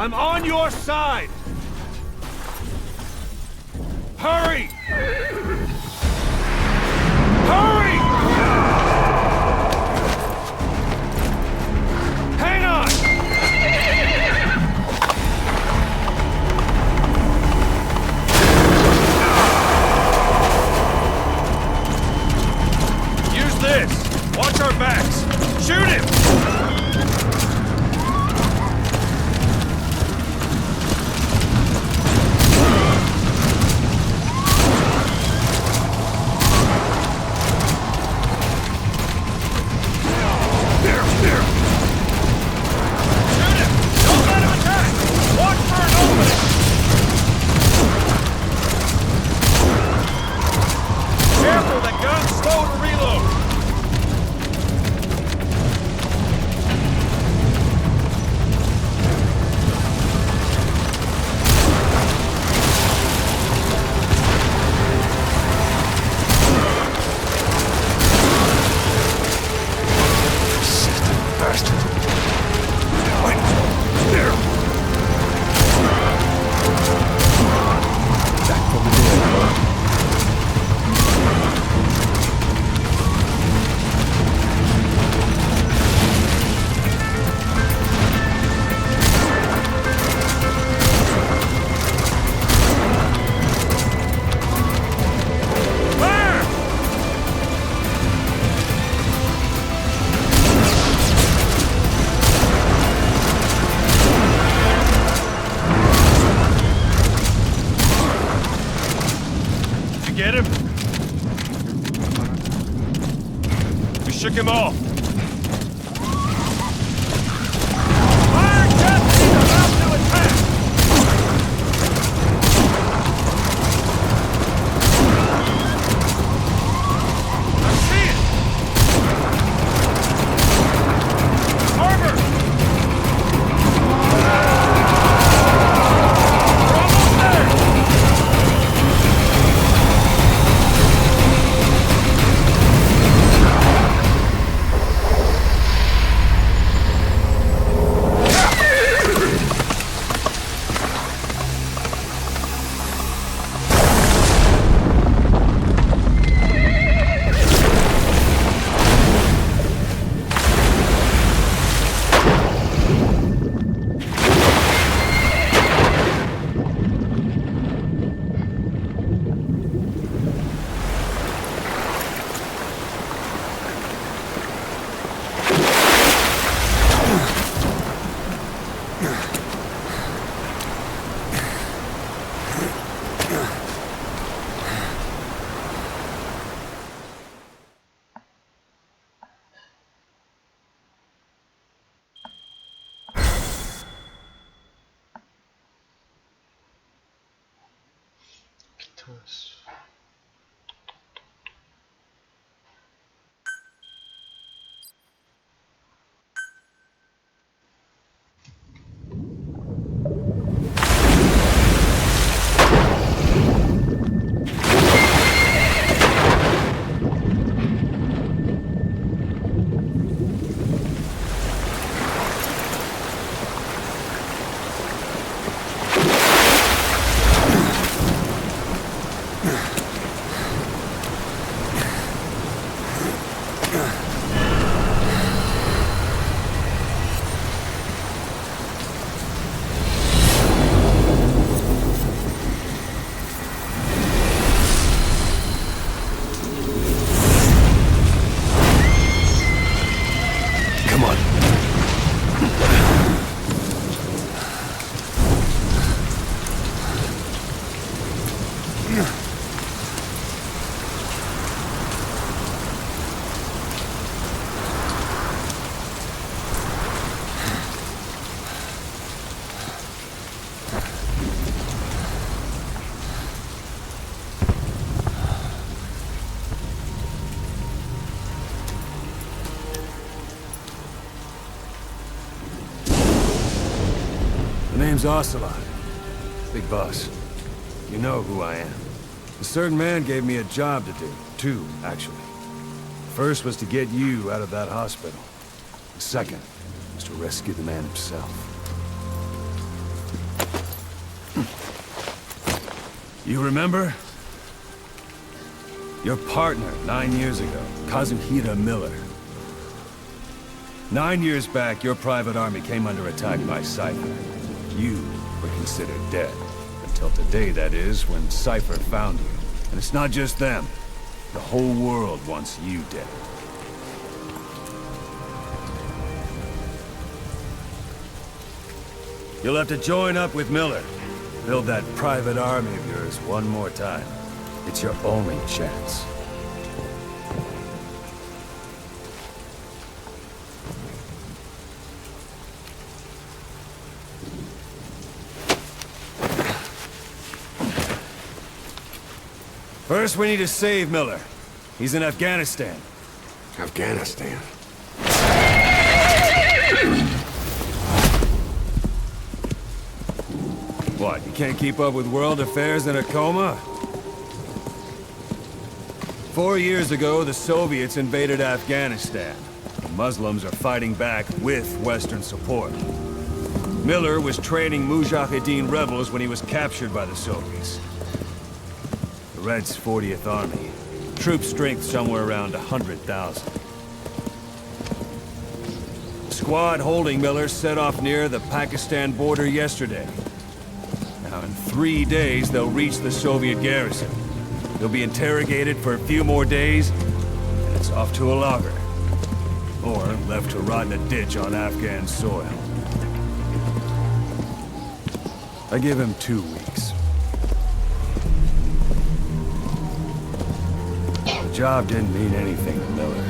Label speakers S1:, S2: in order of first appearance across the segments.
S1: I'm on your side! Hurry! Hurry! Hang on! Use this! Watch our backs! Shoot him! Get him? We shook him off. Iron Chest is about to attack! I see it! Harbor! We're almost there!
S2: My name's Ocelot. Big boss. You know who I am. A certain man gave me a job to do. Two, actually. First was to get you out of that hospital. The second was to rescue the man himself. You remember? Your partner 9 years ago, Kazuhira Miller. 9 years back, your private army came under attack by Cypher. You were considered dead. Until today, that is, when Cypher found you. And it's not just them. The whole world wants you dead. You'll have to join up with Miller. Build that private army of yours one more time. It's your only chance. First, we need to save Miller. He's in Afghanistan.
S3: Afghanistan?
S2: What, you can't keep up with world affairs in a coma? 4 years ago, the Soviets invaded Afghanistan. The Muslims are fighting back with Western support. Miller was training Mujahideen rebels when he was captured by the Soviets. The Reds' 40th Army. Troop strength somewhere around 100,000. The squad holding Miller set off near the Pakistan border yesterday. Now, in 3 days, they'll reach the Soviet garrison. They'll be interrogated for a few more days, and it's off to a lager. Or left to rot in a ditch on Afghan soil. I give him 2 weeks. The job didn't mean anything to Miller.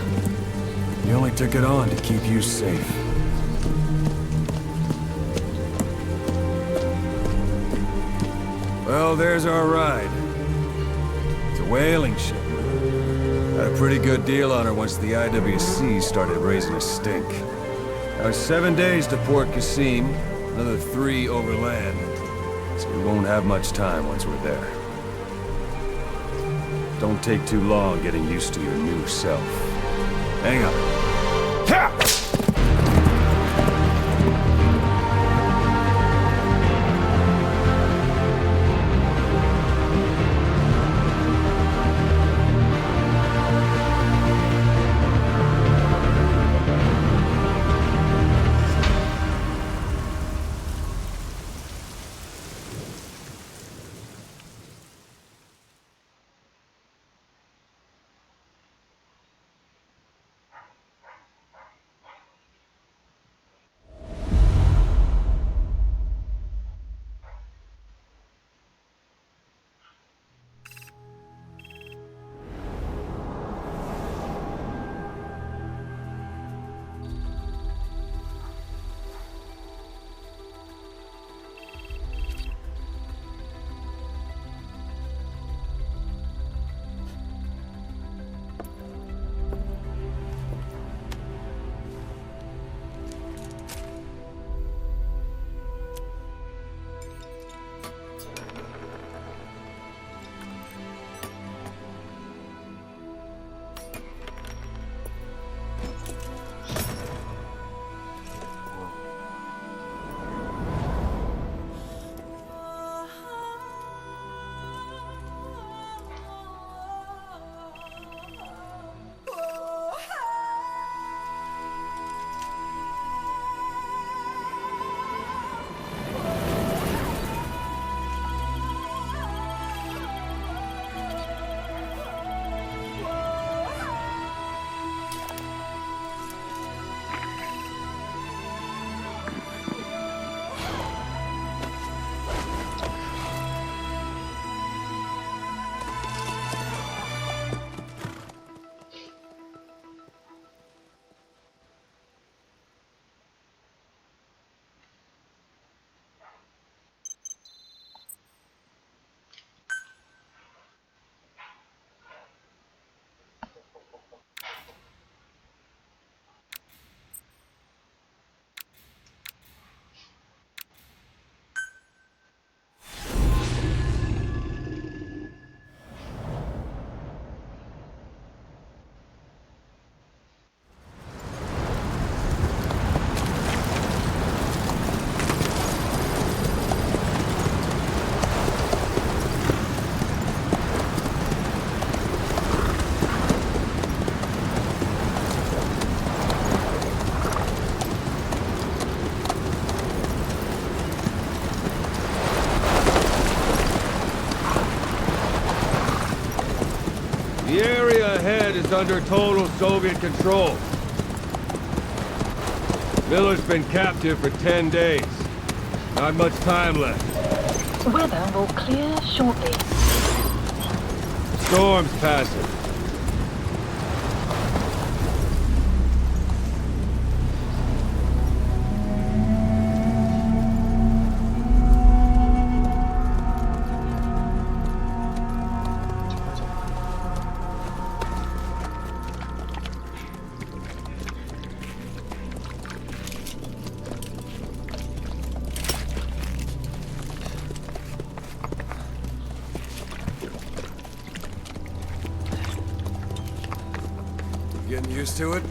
S2: He only took it on to keep you safe. Well, there's our ride. It's a whaling ship. Had a pretty good deal on her once the IWC started raising a stink. Now it's 7 days to Port Qasim, another 3 overland. So we won't have much time once we're there. Don't take too long getting used to your new self. Hang on. Ha! is under total Soviet control. Miller's been captive for 10 days. Not much time left.
S4: Weather will clear shortly.
S2: Storm's passing.
S3: Getting used to it?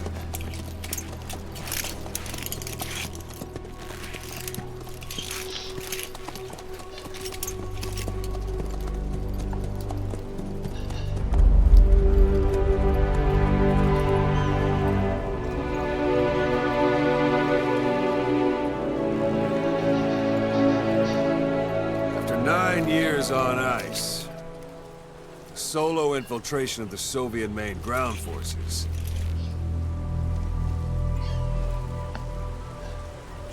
S2: After 9 years on ice, solo infiltration of the Soviet main ground forces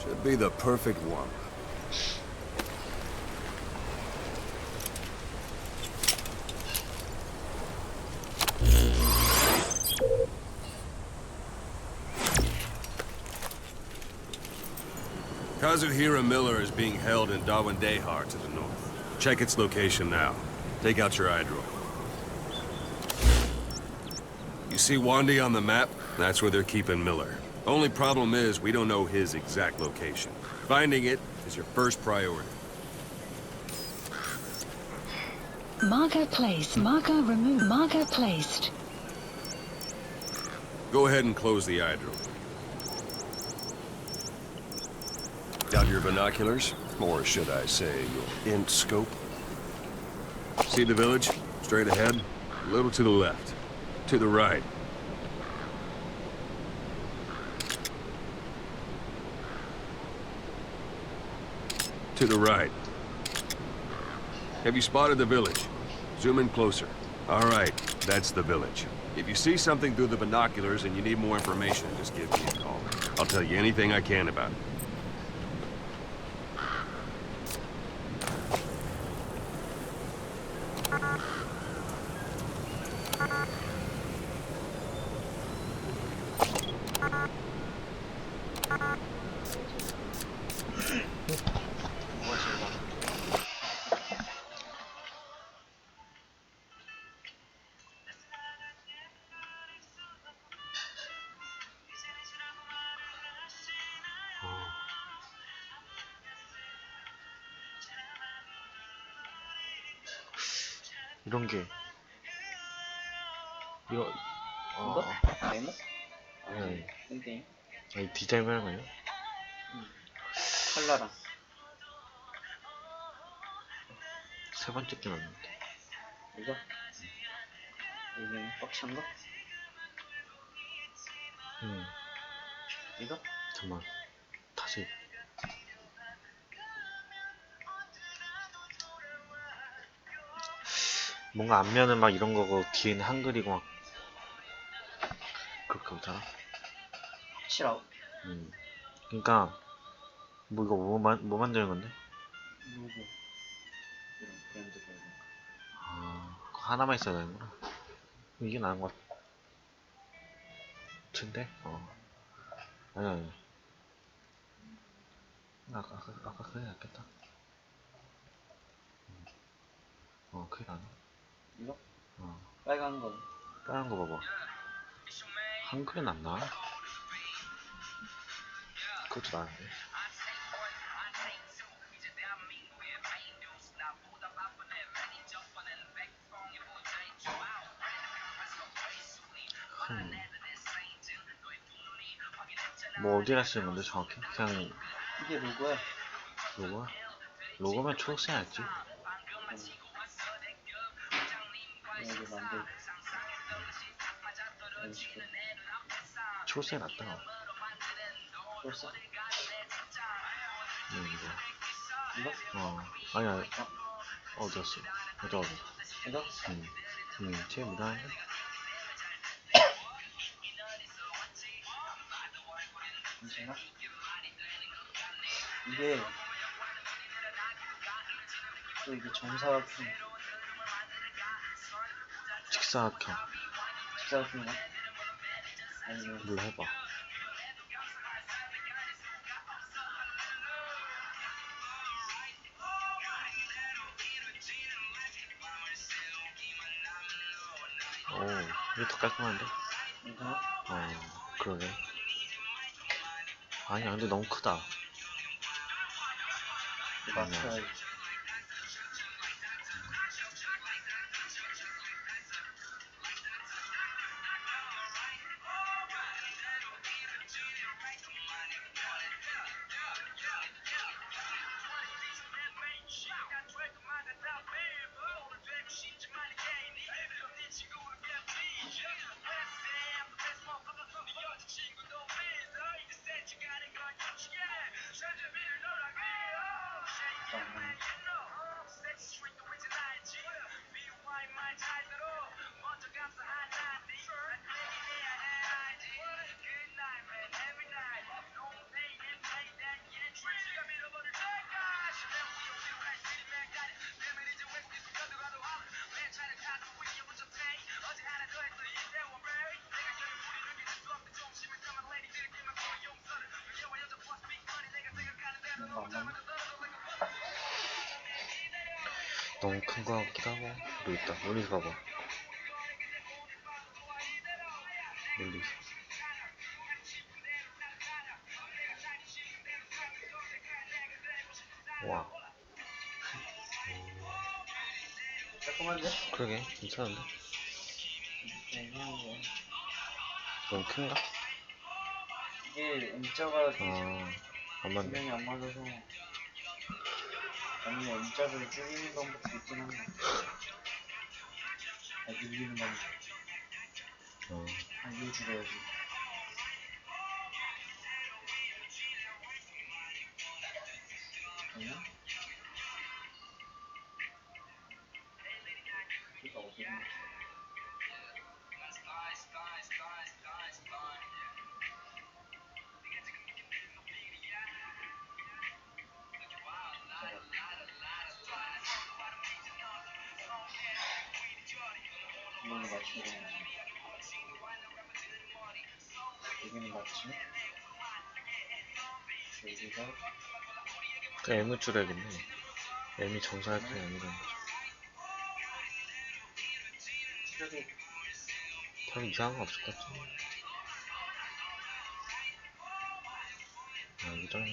S2: should be the perfect one. Kazuhira Miller is being held in Dawandehar to the north. Check its location now. Take out your iDroid. You see Wandi on the map? That's where they're keeping Miller. Only problem is, we don't know his exact location. Finding it is your first priority.
S4: Marker placed. Marker removed. Marker placed.
S2: Go ahead and close the iDroid. Got your binoculars? Or should I say, your int scope? See the village? Straight ahead? A little to the left. To the right. To the right. Have you spotted the village? Zoom in closer. All right, that's the village. If you see something through the binoculars and you need more information, just give me a call. I'll tell you anything I can about it.
S5: 이런 게 이거
S6: 이거? 데모?
S5: 아니
S6: 게임?
S5: 아니 디자인 하는 거예요?
S6: 칼라랑
S5: 세 번째 게 났는데
S6: 이거? 이게 뻑찬 거? 이거?
S5: 잠깐만 다시 뭔가 앞면은 막 이런 거고 뒤에는 한글이고 막 그렇게 못하나?
S6: 확실하고
S5: 그니까 뭐 이거 뭐 만드는 건데?
S6: 누구 이런 브랜드 걸고
S5: 아 그거 하나만 있어야 되는구나 이게 나은 것 같은데? 아니 아까 그게 낫겠다 그게 나네
S6: 이거? 빨간 거
S5: 다른 거 봐봐 한글은 안 나와? 그것도 나은데 뭐 어디다 쓰는 건데 정확히? 그냥
S6: 이게 로고야
S5: 로고야? 로고면 초록색 아니지?
S6: 여기 만들 이런 식으로
S5: 초록색이 낫다
S6: 벌써?
S5: 이거? 아니 어디였어? 어디
S6: 이거?
S5: 뒤에 무난한데?
S6: 잠시만. 이게 또 이게 정사각형
S5: 직사각형.
S6: 직사각형이야? 아니면
S5: 몰라, 해봐. 오, 이게 더 깔끔한데?
S6: 괜찮아?
S5: 그러네. 아니야, 근데 너무 크다.
S6: 이거 맞춰야지. 잠깐만. 이거 안 맞나?
S5: 너무 큰 거 같기도 하고. 여기 있다. 멀리서 봐봐. 멀리서. 와,
S6: 깔끔한데?
S5: 그러게. 괜찮은데?
S6: 괜찮은데.
S5: 너무 큰가?
S6: 이게 M자가
S5: 안 맞네.
S6: 분명히 안 맞아서 아니면 M자를 줄이는 방법도 있긴 한데 늘리는 방법 이걸 줄여야지. 잠깐만. 이거 어디로 있어? 이거는 맞추면 되는지. 여기는 맞지? 여기가
S5: 그 M을 줄여야겠네. M이 정사각형이 아니라는 거죠.
S6: 출력이
S5: 별 이상한 거 없을 것 같아. 여기 좀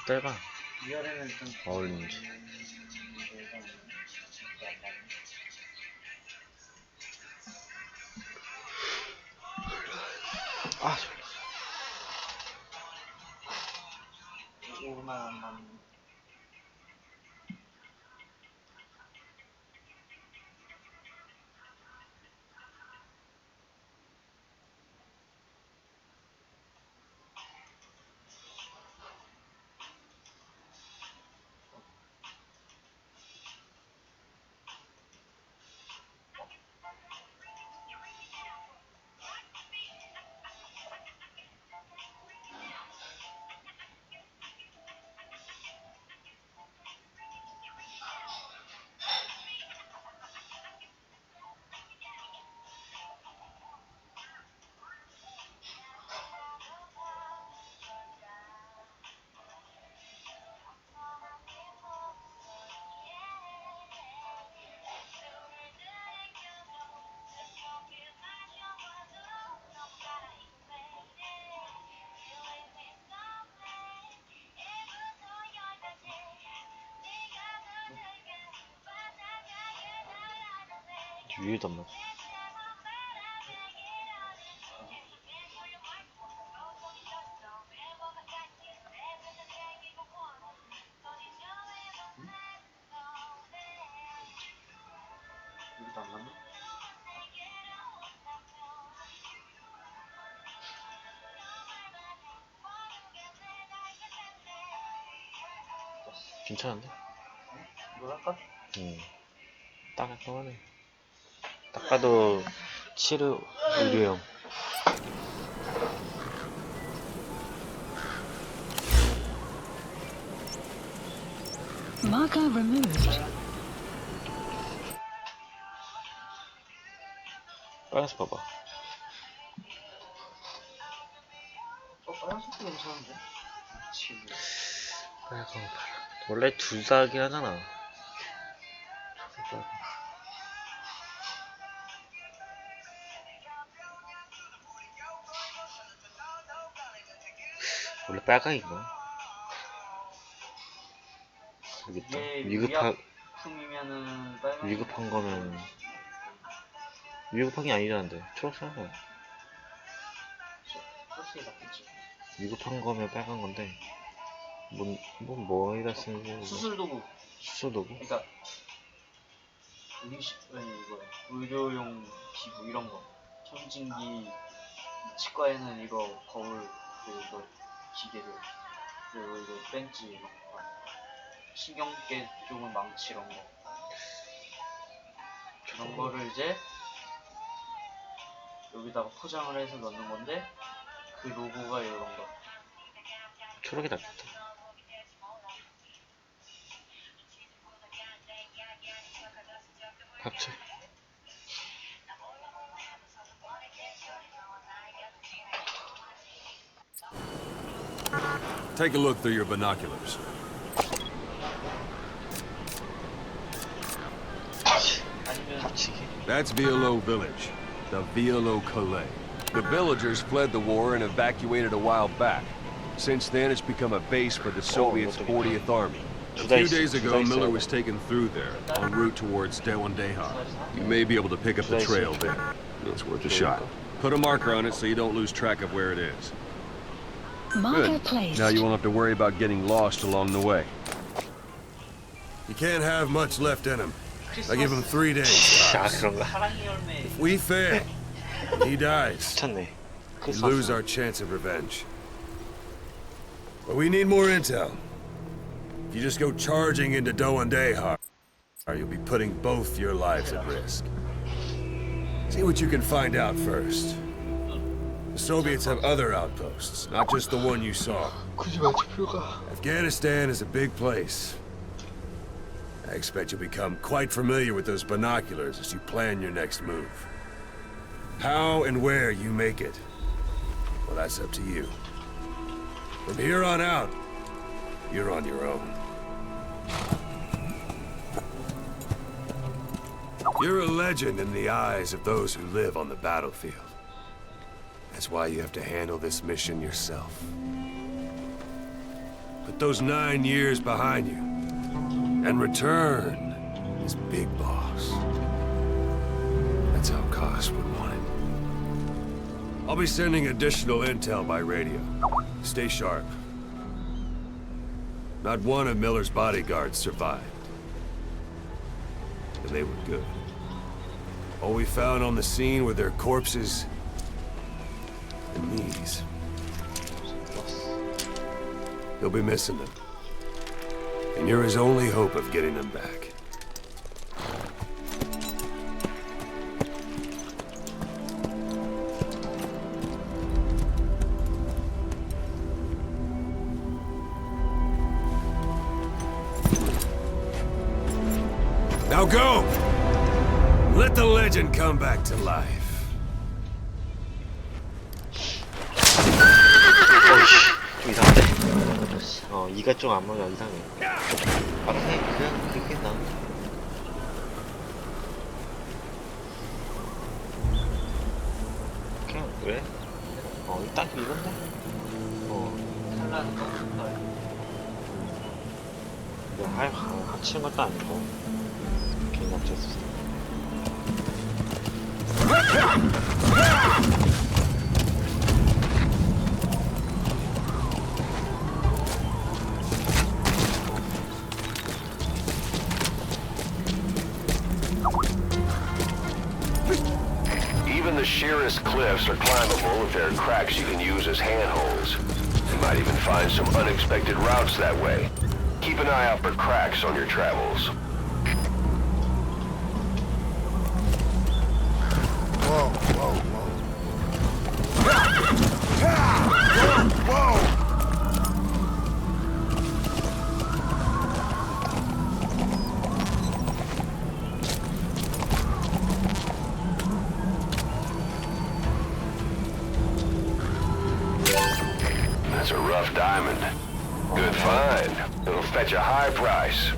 S5: 짧아.
S6: 위아래는 좀
S5: 어울리는지.
S6: 얘가 진짜 안 맞네.
S5: 아,
S6: 이거만 안 맞네.
S5: 위에도 안 맞아.
S6: 여기도 안 맞네?
S5: 괜찮은데?
S6: 이걸 할까?
S5: 딱 깔끔하네. 딱 봐도 치르 의료용.
S4: Marker removed.
S5: 빨간색 봐봐.
S6: 빨간색도 괜찮은데? 지금
S5: 빨강 파랑. 원래 둘 다 하긴 하잖아. 원래 빨강인가? 모르겠다.
S6: 이게
S5: 위급한
S6: 빨간
S5: 위급한 거면 위급한 게 아니라는데 초록색 한 거야.
S6: 소스가 낫겠지.
S5: 위급한 거면 빨간 건데 뭐에다 쓰는 거?
S6: 수술도구.
S5: 수술도구?
S6: 그러니까 아니 이거 의료용 기구 이런 거. 청진기 치과에는 이거 거울 그리고 기계를 그리고 이거 벤치 이런 거. 신경계 쪽은 망치 이런 거. 그런 거를 이제 여기다가 포장을 해서 넣는 건데 그 로고가 이런 거.
S5: 초록이 낫겠다. 합체.
S2: Take a look through your binoculars.
S6: 아니면
S5: 합치기.
S2: That's Violo Village, the Violo Calais. The villagers fled the war and evacuated a while back. Since then, it's become a base for the Soviets' 40th Army. A few days ago, Miller was taken through there, en route towards Dewandeha. You may be able to pick up the trail there. It's worth a shot. Put a marker on it so you don't lose track of where it is.
S4: Marker
S2: Good.
S4: placed.
S2: Now you won't have to worry about getting lost along the way. You can't have much left in him. I give him 3 days.
S5: 아 그런가?
S6: 사랑의 열매.
S2: We fail. He dies.
S5: 미쳤네.
S2: We lose our chance of revenge. But we need more intel. If you just go charging into Doandeha, you'll be putting both your lives at risk. See what you can find out first. The Soviets have other outposts, not just the one you saw. Afghanistan is a big place. I expect you'll become quite familiar with those binoculars as you plan your next move. How and where you make it, well, that's up to you. From here on out, you're on your own. You're a legend in the eyes of those who live on the battlefield. That's why you have to handle this mission yourself. Put those 9 years behind you, and return as Big Boss. That's how Koss would want it. I'll be sending additional intel by radio. Stay sharp. Not one of Miller's bodyguards survived. And they were good. All we found on the scene were their corpses and knees. He'll be missing them. And you're his only hope of getting them back. Now go! Let the legend come back to life.
S5: 좀 이상한데? 이가 좀 안 맞아. 이상해. 아 그냥 그렇게 나. 그냥 그래? 딱 이건데?
S6: 살라는 거 좋다.
S5: 근데 합치는 것도 아니고 괜히 합쳤어.
S3: Even the sheerest cliffs are climbable if there are cracks you can use as handholds. You might even find some unexpected routes that way. Keep an eye out for cracks on your travels.
S7: Whoa, whoa, whoa.
S3: That's a rough diamond. Good find. It'll fetch a high price.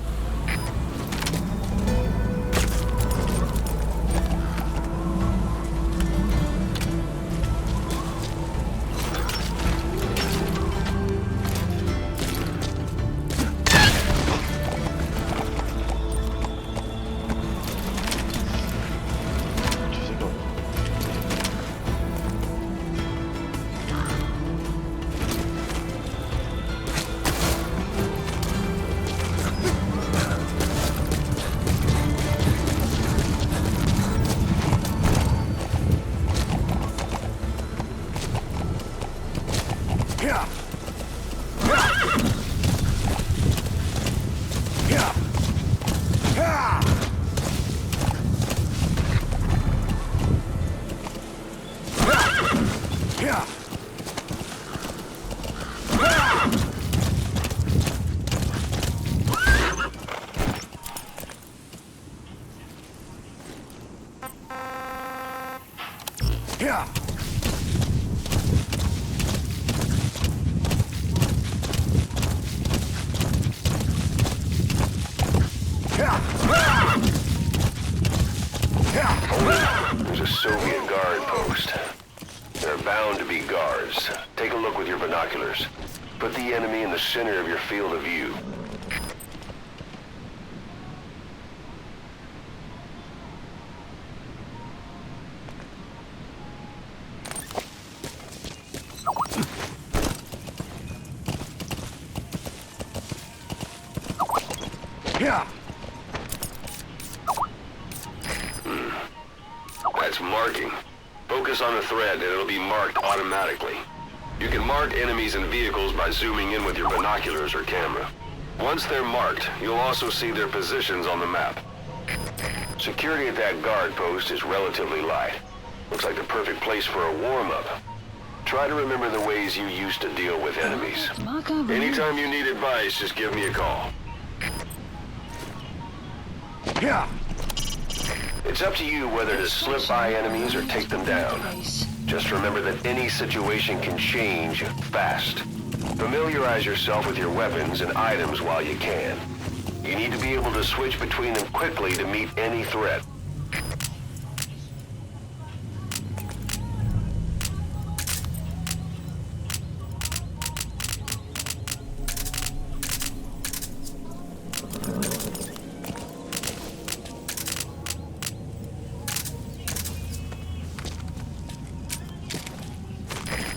S3: There's a Soviet guard post. There are bound to be guards. Take a look with your binoculars. Put the enemy in the center of your field of view. That's marking. Focus on the thread and it'll be marked automatically. You can mark enemies and vehicles by zooming in with your binoculars or camera. Once they're marked, you'll also see their positions on the map. Security at that guard post is relatively light. Looks like the perfect place for a warm-up. Try to remember the ways you used to deal with enemies.
S4: Marker removed.
S3: Anytime you need advice, just give me a call. It's up to you whether to slip by enemies or take them down. Just remember that any situation can change fast. Familiarize yourself with your weapons and items while you can. You need to be able to switch between them quickly to meet any threat.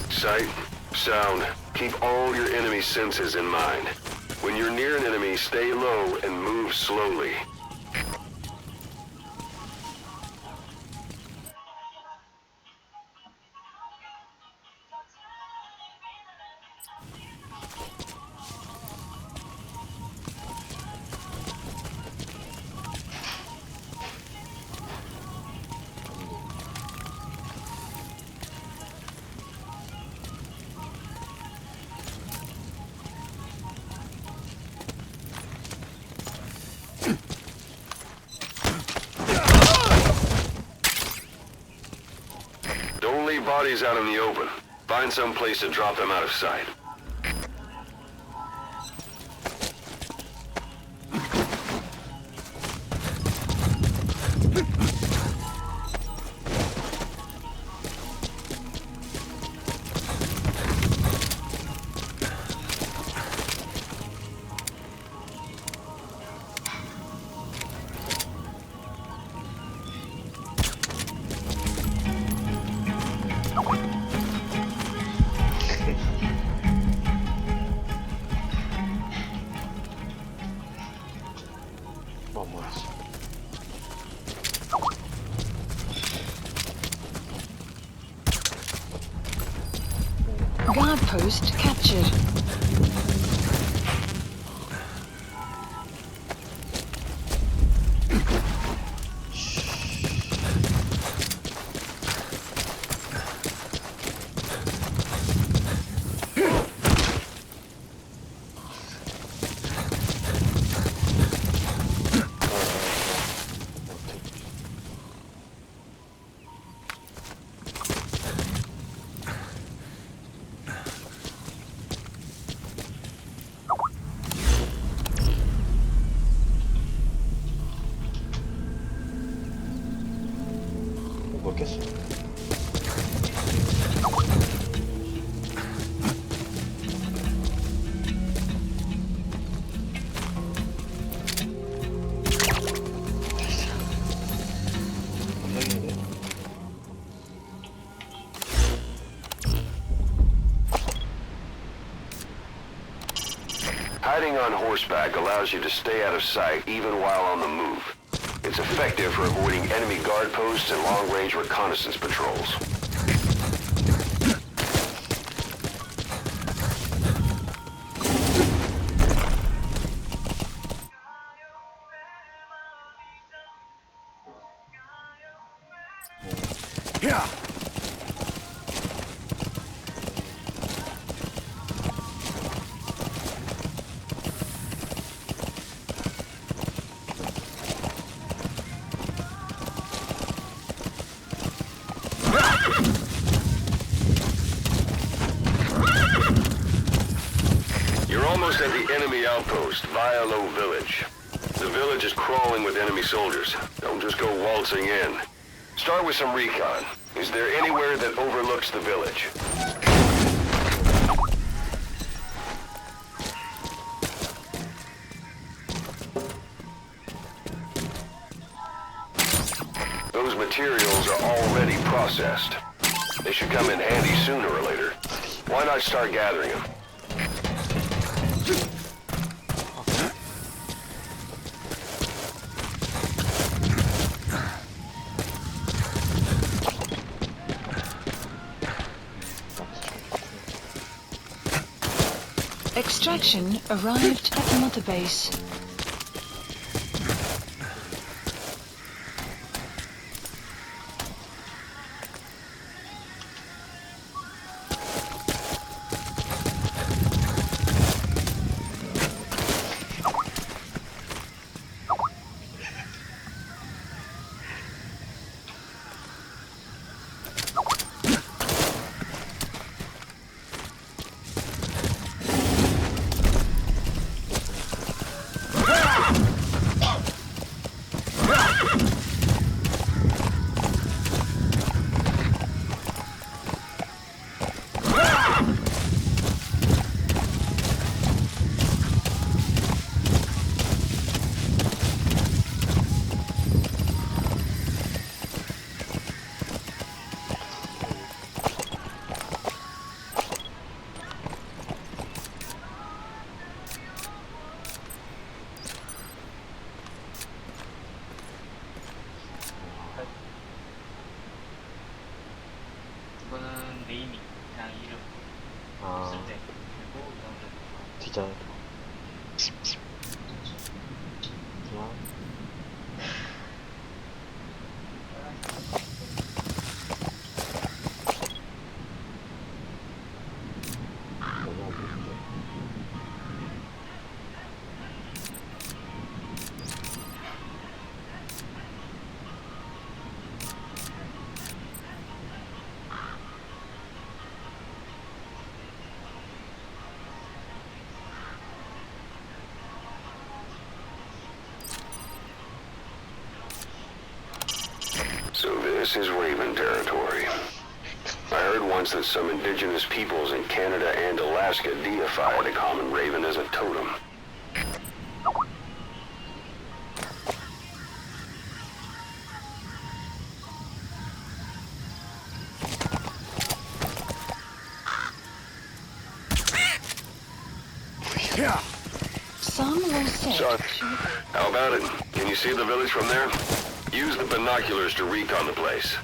S3: Sight, sound, keep all your enemy senses in mind. When you're near an enemy, stay low and move slowly. Don't leave bodies out in the open. Find some place to drop them out of sight.
S4: Guard post captured.
S3: Hiding on horseback allows you to stay out of sight even while on the move. It's effective for avoiding enemy guard posts and long-range reconnaissance patrols.
S2: Yeah.
S3: You're almost at the enemy outpost, Vialo Village. The village is crawling with enemy soldiers. Don't just go waltzing in. Start with some recon. Is there anywhere that overlooks the village? Those materials are already processed. They should come in handy sooner or later. Why not start gathering them?
S4: Extraction arrived at the mother base.
S6: 이거는 네이밍, 그냥 이름
S5: 아,
S6: 쓸 때. 그리고 이거는
S5: 디자인. 그냥 뭐냐 모르겠네.
S3: So this is Raven territory. I heard once that some indigenous peoples in Canada and Alaska deify the common raven as a totem.
S2: Yeah.
S4: Some will say.
S3: Son, how about it? Can you see the village from there? Use the binoculars to recon the place.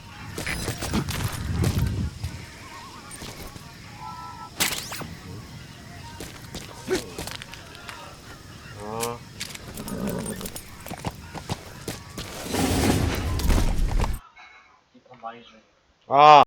S6: 이판 많이 준.
S5: 아